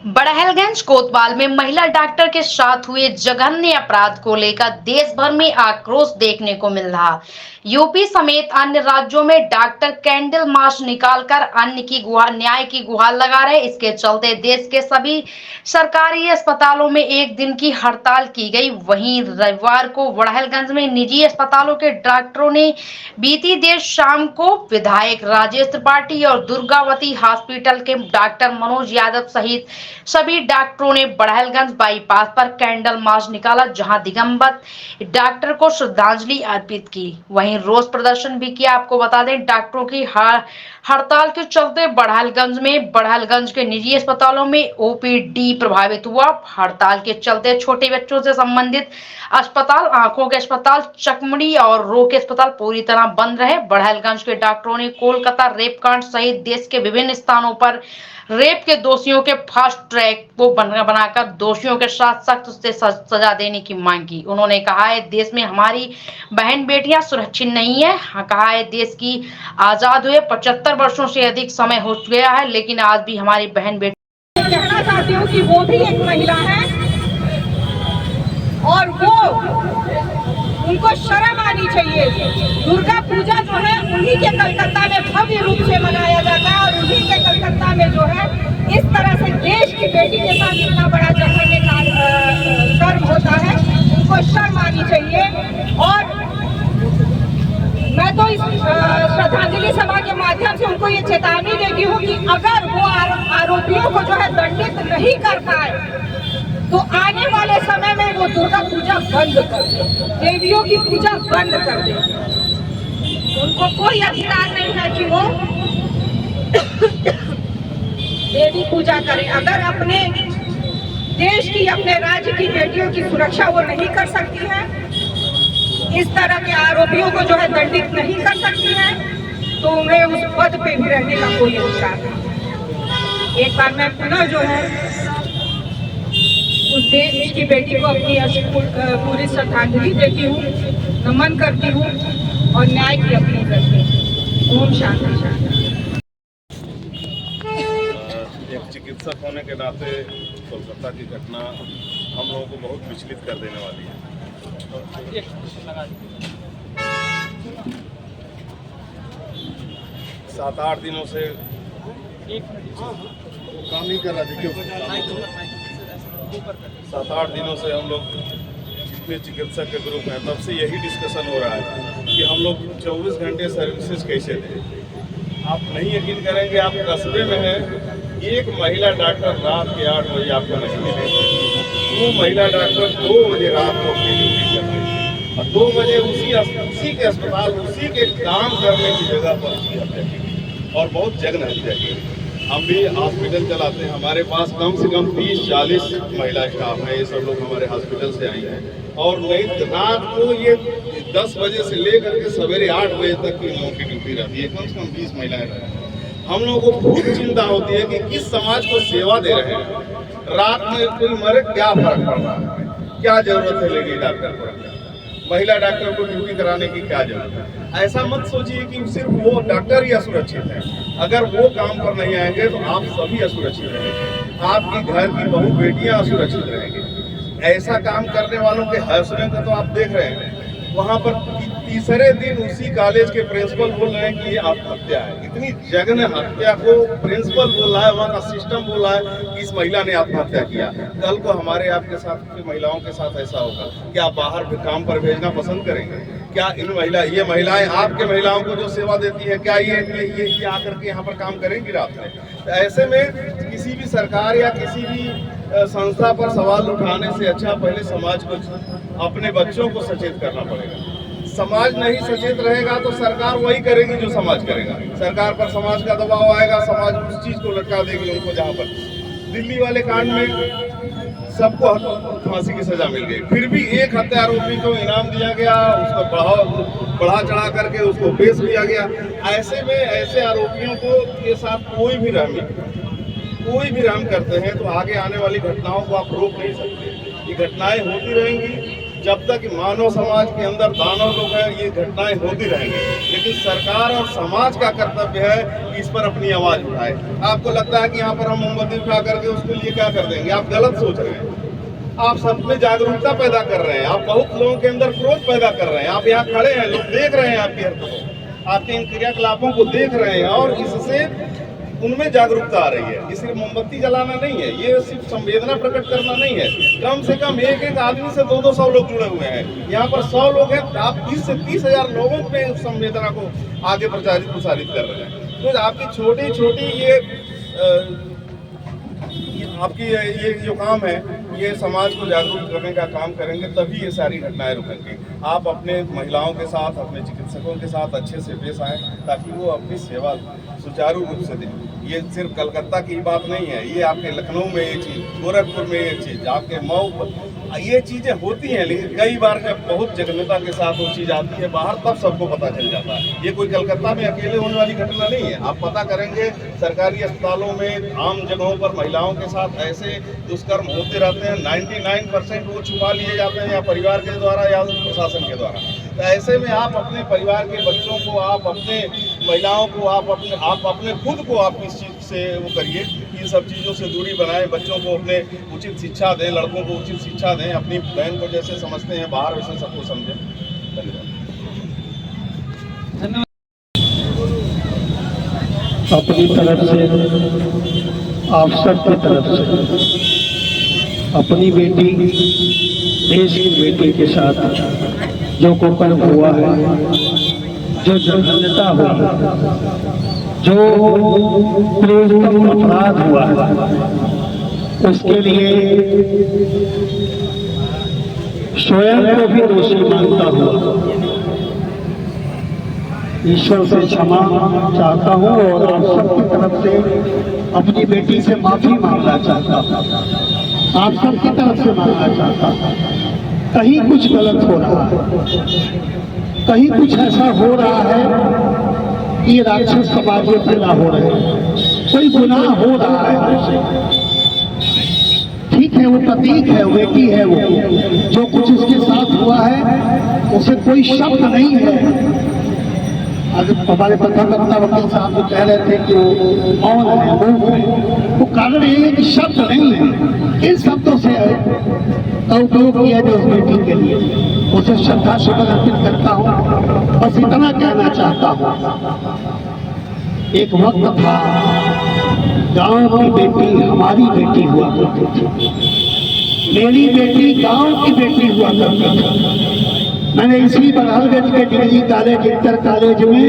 बड़हलगंज कोतवाल में महिला डॉक्टर के साथ हुए जघन्य अपराध को लेकर देश भर में आक्रोश देखने को मिल रहा। यूपी समेत अन्य राज्यों में डॉक्टर कैंडल मार्च निकालकर न्याय की गुहार लगा रहे। इसके चलते देश के सभी सरकारी अस्पतालों में एक दिन की हड़ताल की गई। वहीं रविवार को बड़हलगंज में निजी अस्पतालों के डॉक्टरों ने बीती देर शाम को विधायक राजेश त्रिपाठी और दुर्गावती हॉस्पिटल के डॉक्टर मनोज यादव सहित सभी डॉक्टरों ने बड़हलगंज बाईपास पर कैंडल मार्च निकाला, जहां दिगंबर डॉक्टर को श्रद्धांजलि अर्पित की। वहीं रोष प्रदर्शन भी किया। आपको बता दें, डॉक्टरों की हड़ताल के चलते बड़हलगंज के निजी अस्पतालों में ओपीडी प्रभावित हुआ। हड़ताल के चलते छोटे बच्चों से संबंधित अस्पताल, आंखों के अस्पताल, चकमड़ी और रो के अस्पताल पूरी तरह बंद रहे। बड़हलगंज के डॉक्टरों ने कोलकाता रेप कांड सहित देश के विभिन्न स्थानों पर रेप के दोषियों के फास्ट ट्रैक को बनाकर दोषियों के साथ सख्त से सजा देने की मांग की। उन्होंने कहा है, देश में हमारी बहन बेटियां सुरक्षित नहीं है। कहा है, देश की आजाद हुए 75 वर्षों से अधिक समय हो गया है, लेकिन आज भी हमारी बहन बेटी। कहना चाहती हूँ कि वो भी एक महिला है और वो उनको शर्म आनी चाहिए। दुर्गा पूजा जो है उन्हीं के कलकत्ता में भव्य रूप से मनाया जाता है और उन्हीं के कलकत्ता में जो है इस तरह से देश की बेटी के साथ इतना बड़ा जघन्य कर्म होता है, उनको शर्म आनी चाहिए। और मैं तो इस श्रद्धांजलि सभा के माध्यम से उनको ये चेतावनी देती हूँ कि अगर वो आरोपियों को जो है दंडित नहीं कर पाए तो आने वाले समय में वो दुर्गा पूजा बंद कर दे, देवियों की पूजा बंद कर दे। उनको कोई अधिकार नहीं है कि वो देवी पूजा करें। अगर अपने देश की, अपने राज्य की बेटियों की सुरक्षा वो नहीं कर सकती है, इस तरह के आरोपियों को जो है दंडित नहीं कर सकती है, तो उन्हें उस पद पे भी रहने का कोई अधिकार नहीं। एक बार मैं पुनः जो है उस देश की बेटी को अपनी पूरी श्रद्धांजलि देती हूँ, नमन करती हूँ और न्याय की अपील करती हूँ। ओम शांति शांति। एक चिकित्सक होने के नाते कोलकाता की घटना हम लोगों को बहुत विचलित कर देने वाली है। 7-8 दिनों से काम नहीं कर रहा था। 7-8 दिनों से हम लोग जितने चिकित्सक के ग्रुप हैं तब से यही डिस्कशन हो रहा है कि हम लोग 24 घंटे सर्विसेज कैसे दें। आप नहीं यकीन करेंगे, आप कस्बे में हैं, एक महिला डॉक्टर रात के 8 बजे आपको नहीं मिलेगी। वो महिला डॉक्टर 2 बजे रात को अपनी ड्यूटी कर रही है और 2 बजे उसी के अस्पताल, उसी के काम करने की जगह पर उसकी हत्या की और बहुत जघन्य हत्या की। हम भी हॉस्पिटल चलाते हैं, हमारे पास कम से कम 30-40 महिला स्टाफ है। ये सब लोग हमारे हॉस्पिटल से आई हैं और नहीं रात को ये 10 बजे से लेकर के सवेरे 8 बजे तक की लोगों की ड्यूटी रहती है। कम से कम 20 महिलाएं रहती हैं। हम लोगों को बहुत चिंता होती है कि किस समाज को सेवा दे रहे हैं। रात में कोई मरे क्या फर्क पड़ रहा है, क्या जरूरत है लेडी डॉक्टर को, महिला डॉक्टर को ड्यूटी कराने की क्या जरूरत है। ऐसा मत सोचिए कि सिर्फ वो डॉक्टर ही असुरक्षित है। अगर वो काम पर नहीं आएंगे तो आप सभी असुरक्षित रहेंगे, आपकी घर की बहू बेटियां असुरक्षित रहेंगी। ऐसा काम करने वालों के हौसले को तो आप देख रहे हैं। वहाँ पर तीसरे दिन उसी कॉलेज के प्रिंसिपल बोल रहे हैं कि ये आत्महत्या है। इतनी जघन्य हत्या को प्रिंसिपल बोल रहा है, वहाँ का सिस्टम बोल रहा है कि इस महिला ने आत्महत्या किया। कल को हमारे आपके साथ की महिलाओं के साथ ऐसा होगा, क्या आप बाहर काम पर भेजना पसंद करेंगे? क्या ये महिलाएं आपके महिलाओं को जो सेवा देती है, क्या ये आकर के यहाँ पर काम करेंगी रात में? तो ऐसे में किसी भी सरकार या किसी भी संस्था पर सवाल उठाने से अच्छा पहले समाज को, अपने बच्चों को सचेत करना पड़ेगा। समाज नहीं सचेत रहेगा तो सरकार वही करेगी जो समाज करेगा। सरकार पर समाज का दबाव आएगा, समाज उस चीज को लटका देगी उनको। जहाँ पर दिल्ली वाले कांड में सबको फांसी की सजा मिल गई, फिर भी एक हत्या आरोपी को इनाम दिया गया, उसको बढ़ा चढ़ा करके उसको पेश किया गया। ऐसे में ऐसे आरोपियों को के साथ कोई भी रहम करते हैं तो आगे आने वाली घटनाओं को आप रोक नहीं सकते। ये घटनाएं होती रहेंगी जब तक मानव समाज के अंदर दानव लोग हैं ये घटनाएं होती रहेंगी, लेकिन सरकार और समाज का कर्तव्य है कि इस पर अपनी आवाज उठाए। आपको लगता है कि यहाँ पर हम मोमबत्ती उठा करके उसके लिए क्या कर देंगे, आप गलत सोच रहे हैं। आप सब में जागरूकता पैदा कर रहे हैं, आप बहुत लोगों के अंदर क्रोध पैदा कर रहे हैं। आप यहाँ खड़े हैं, लोग देख रहे हैं आपकी हरकतों, आपके इन क्रियाकलापों को देख रहे हैं और इससे उनमें जागरूकता आ रही है। ये सिर्फ मोमबत्ती जलाना नहीं है, ये सिर्फ संवेदना प्रकट करना नहीं है। कम से कम एक एक आदमी से 200 लोग जुड़े हुए हैं। यहाँ पर 100 लोग हैं, आप 20 से 30 हजार लोगों पे उस संवेदना को आगे प्रसारित कर रहे हैं। तो आपकी छोटी छोटी ये आपकी ये जो काम है, ये समाज को जागरूक करने का काम करेंगे तभी ये सारी घटनाएं रुकेंगी। आप अपने महिलाओं के साथ, अपने चिकित्सकों के साथ अच्छे से पेश आएँ ताकि वो अपनी सेवा सुचारू रूप से दें। ये सिर्फ कलकत्ता की बात नहीं है, ये आपके लखनऊ में ये चीज़, गोरखपुर में ये चीज़, आपके मऊ, ये चीज़ें होती हैं। लेकिन कई बार जब बहुत जघन्यता के साथ वो चीज़ आती है बाहर, तब सबको पता चल जाता है। ये कोई कलकत्ता में अकेले होने वाली घटना नहीं है। आप पता करेंगे सरकारी अस्पतालों में, आम जगहों पर महिलाओं के साथ ऐसे दुष्कर्म होते रहते हैं। 99% वो छुपा लिए जाते हैं या परिवार के द्वारा या प्रशासन के द्वारा। तो ऐसे में आप अपने परिवार के बच्चों को, आप अपने महिलाओं को, आप अपने खुद को आप इस चीज़ से वो करिए, इन सब चीज़ों से दूरी बनाएं। बच्चों को अपने उचित शिक्षा दें, लड़कों को उचित शिक्षा दें, अपनी बहन को जैसे समझते हैं बाहर वैसे सबको समझें। धन्यवाद। अपनी तरफ से, आप सबकी तरफ से अपनी बेटी, देश की बेटी के साथ जो कुकर्म हुआ है, जो जघन्यता हुई, जो क्रूरतम अपराध हुआ है, उसके लिए स्वयं को भी दोषी मानता हुआ ईश्वर से क्षमा चाहता हूँ और आप सबकी तरफ से अपनी बेटी से माफी मांगना चाहता हूँ। आप सबकी तरफ से मांगना चाहता हूँ। कहीं कुछ गलत हो रहा है, कहीं कुछ ऐसा हो रहा है कि राक्षस समाज में पैदा हो रहे हैं, कोई गुनाह हो रहा है हमसे। ठीक है, वो प्रतीक है, बेटी है, वो जो कुछ उसके साथ हुआ है उसे कोई शब्द नहीं है। आज हमारे पत्रकर्ता वकील साहब जो कह रहे थे कि वो मौन है, मूक है, वो कारण ये है कि शब्द नहीं है। इन शब्दों से का उपयोग किया जो उस बेटी के लिए, उसे श्रद्धा सुमन अर्पित करता हूँ। बस इतना कहना चाहता हूँ, एक वक्त था गांव की बेटी हमारी बेटी हुआ करती थी, मेरी बेटी गांव की बेटी हुआ करती थी। मैंने इसी बरहलगंज के डिग्री कॉलेज, इंटर कॉलेज में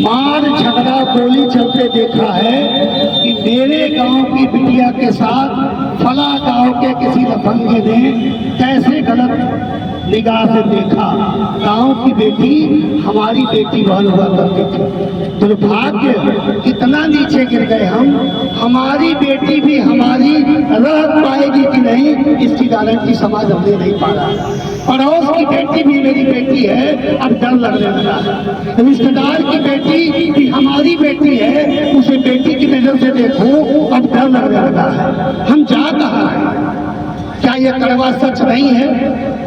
मार झगड़ा गोली चलते देखा है कि मेरे गांव की बिटिया के साथ फला गांव के किसी लफंगे ने कैसे गलत निगाह से देखा। गांव की बेटी हमारी बेटी बहन हुआ करती थी। दुर्भाग्य कितना नीचे गिर गए हम। हमारी बेटी भी हमारी रह पाएगी कि नहीं, इसकी गारंटी समाज हमने नहीं पा रहा। पड़ोस की बेटी भी मेरी बेटी है, अब डर लगने लगा है। रिश्तेदार की बेटी भी हमारी बेटी है, उसे बेटी की नजर से देखो, अब डर लगने लगा है। हम जा कहाँ हैं? क्या ये कड़वा सच नहीं है?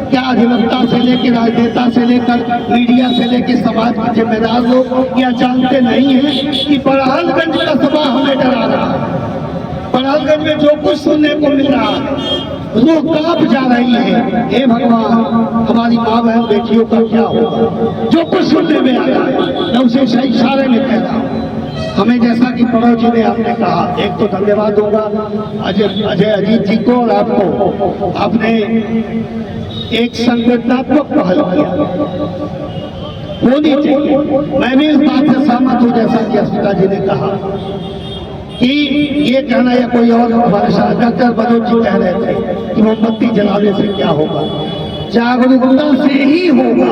क्या अधिवक्ता से लेकर, राजनेता से लेकर, मीडिया से लेकर समाज के जिम्मेदार लोग क्या जानते नहीं हैं कि बरहलगंज का सभा हमें डरा रहा है। बरहलगंज में जो कुछ सुनने को मिल रहा है, वो कांप जा रही है। हे भगवान, हमारी माँ बहन बेटियों का क्या होगा? जो कुछ सुनने में आ रहा है मैं उसे सही इशारे में कह रहा हूँ। हमें जैसा कि पड़ोस जी ने आपने कहा, एक तो धन्यवाद होगा अजय अजीत जी को और आपको। आपने एक संगठनात्मक पहल किया, होनी चाहिए। मैं भी इस बात से सहमत हूँ, जैसा कि अस्मिता जी ने कहा कि ये कहना या कोई और, हमारे साथ डॉक्टर मनोज जी कह रहे थे कि मोमबत्ती जलाने से क्या होगा। जागरूकता से ही होगा,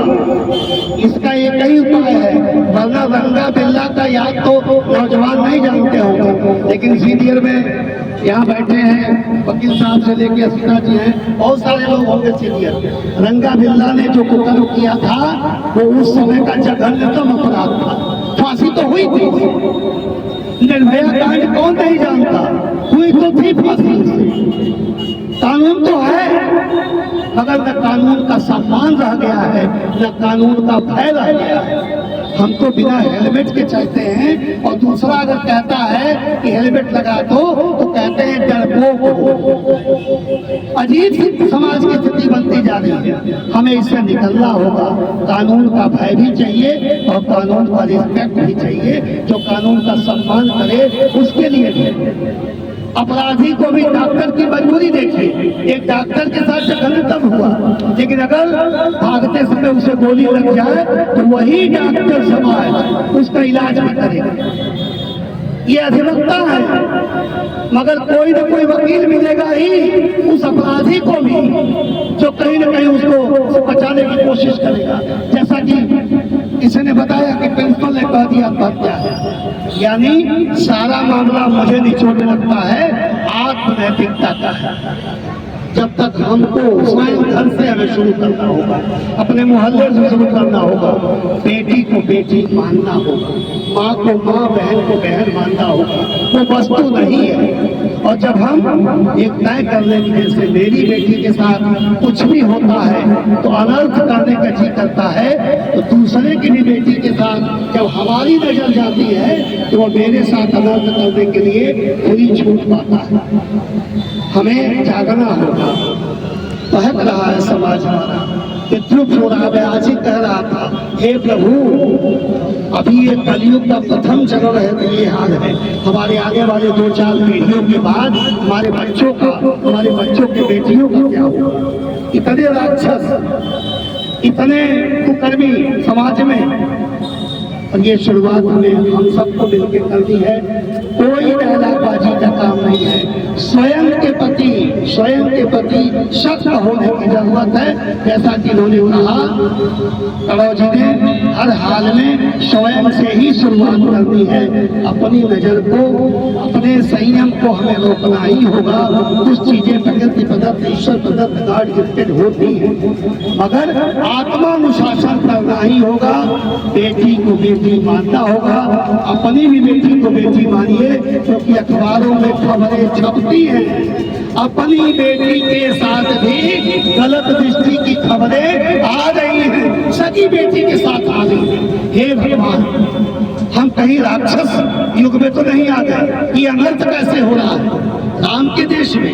इसका एक ही उपाय है। वरना रंगा बिल्ला का याद तो नौजवान नहीं जानते होंगे, लेकिन सीनियर में यहाँ बैठे हैं वकील साहब से लेके अस्मिता जी हैं, बहुत सारे लोग होंगे सीनियर। रंगा बिल्ला ने जो कुकर्म किया था वो उस समय का जघन्यतम अपराध था। फांसी तो हुई थी, निर्भया कांड कौन नहीं जानता, हुई तुरंत ही फांसी। कानून तो है मगर न कानून का सम्मान रह गया है, न कानून का भय रह गया है। हम तो बिना हेलमेट के चलते हैं और दूसरा अगर कहता है कि हेलमेट लगा दो तो कहते हैं डरपोक हो। अजीब सी समाज की स्थिति बनती जा रही है। हमें इससे निकलना होगा। कानून का भय भी चाहिए और कानून का रिस्पेक्ट भी चाहिए। जो कानून का सम्मान करे उसके लिए भी। अपराधी को भी डॉक्टर की मजबूरी देखिए। एक डॉक्टर के साथ जघन्य तब हुआ, लेकिन अगर भागते समय उसे गोली लग जाए तो वही डॉक्टर समाज उसका इलाज भी करेगा। ये अधिवक्ता है मगर कोई न कोई वकील मिलेगा ही उस अपराधी को भी जो कहीं न कहीं उसको बचाने की कोशिश करेगा। जैसा कि इसने बताया कि प्रिंसिपल ने कह दिया आत्महत्या है, यानी सारा मामला मुझे निचोड़ने लगता है आत्मनैतिकता का है। जब तक हमको स्वयं घर से हमें शुरू करना होगा, अपने मोहल्ले से शुरू करना होगा। बेटी को बेटी मानना होगा, माँ को माँ, बहन को बहन मानना होगा। वो वस्तु नहीं है। और जब हम एक तय कर लेंगे जैसे मेरी बेटी के साथ कुछ भी होता है तो अनर्थ करने का जी करता है, तो दूसरे की भी बेटी के साथ जब हमारी नजर जाती है तो वो मेरे साथ अनर्थ करने के लिए खुली छूट पाता है। हमें जागना होगा। बहक रहा है समाज हमारा, विद्रुप हो रहा है। आज ही कह रहा था, हे प्रभु अभी ये कलयुग का प्रथम चरण है तो ये हाल है। हमारे आगे वाले 2-4 पीढ़ियों के बाद हमारे बच्चों का, हमारे बच्चों के बेटियों का क्या होगा। इतने राक्षस, इतने कुकर्मी समाज में, और ये शुरुआत हमें हम सबको मिलकर करनी है। कोई दहलाबाजी का काम नहीं है। स्वयं के प्रति सख्त होने की जरूरत है। जैसा कि उन्होंने कहा, कड़ौ जी ने, हर हाल में स्वयं से ही शुरुआत करनी है। अपनी नजर को, अपने संयम को हमें रोकना ही होगा। कुछ चीजें प्रकृति प्रदत्त, ईश्वर प्रदत्त, गॉड गिफ्टेड होती है, मगर आत्मानुशासन करना ही होगा। बेटी को बेटी मानना होगा। अपनी भी बेटी को बेटी मानिए, क्योंकि अखबारों में खबरें छपती हैं। अपनी बेटी के साथ भी गलत दृष्टि की खबरें आ रही हैं, सगी बेटी के साथ आ रही हैं। हे भगवान, हम कहीं राक्षस युग में तो नहीं आ गए। ये अनर्थ कैसे हो रहा है राम के देश में,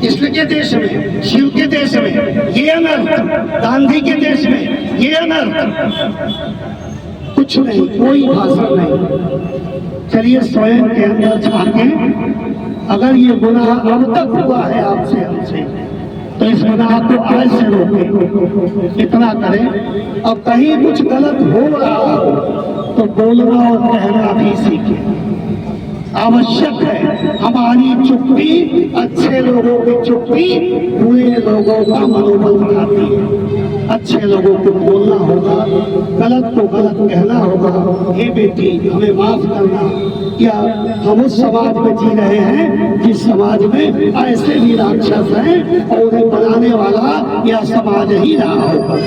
कृष्ण के देश में, शिव के देश में ये अनर्थ, गांधी के देश में ये अनर्थ। कुछ नहीं, कोई भाषण नहीं। चलिए स्वयं के अंदर झांके। अगर ये गुनाह अब तक हुआ है आपसे, हमसे, तो इस गुनाह को आज से रोकें। इतना करें। अब कहीं कुछ गलत हो रहा हो तो बोलना और कहना भी सीखें। आवश्यक है। हमारी चुप्पी अच्छे लोगों की चुप्पी बुरे लोगों का मनोबल बढ़ाती है। अच्छे लोगों को बोलना होगा, गलत को गलत कहना होगा। हे बेटी हमें माफ करना, या हम उस समाज में जी रहे हैं जिस समाज में ऐसे भी राक्षस हैं और उन्हें बनाने वाला यह समाज ही रहा होगा।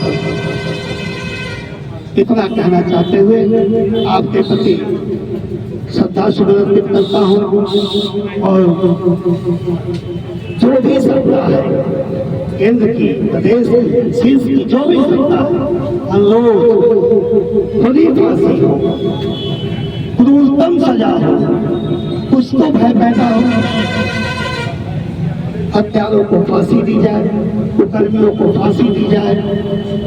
इतना कहना चाहते हुए आपके प्रति श्रद्धा सुमन अर्पित करता हूँ। और जो भी सत्ता है, केंद्र की, प्रदेश की, शीर्ष की, जो भी सत्ता है, अनुरोध खुली फांसी हो, क्रूरतम सजा हो, कुछ तो भय पैदा हो। हत्यारों को फांसी दी जाए, कुकर्मियों को फांसी दी जाए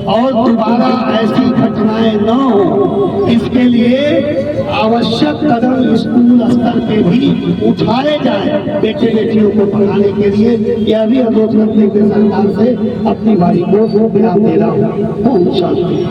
और दोबारा ऐसी घटनाएं न हो, इसके लिए आवश्यक कदम स्कूल स्तर पे भी उठाए जाए। बेटे बेटियों को पढ़ाने के लिए यह भी अनुरोध करते हुए सरकार से अपनी बारी को विराम दे रहा हूँ। शांति।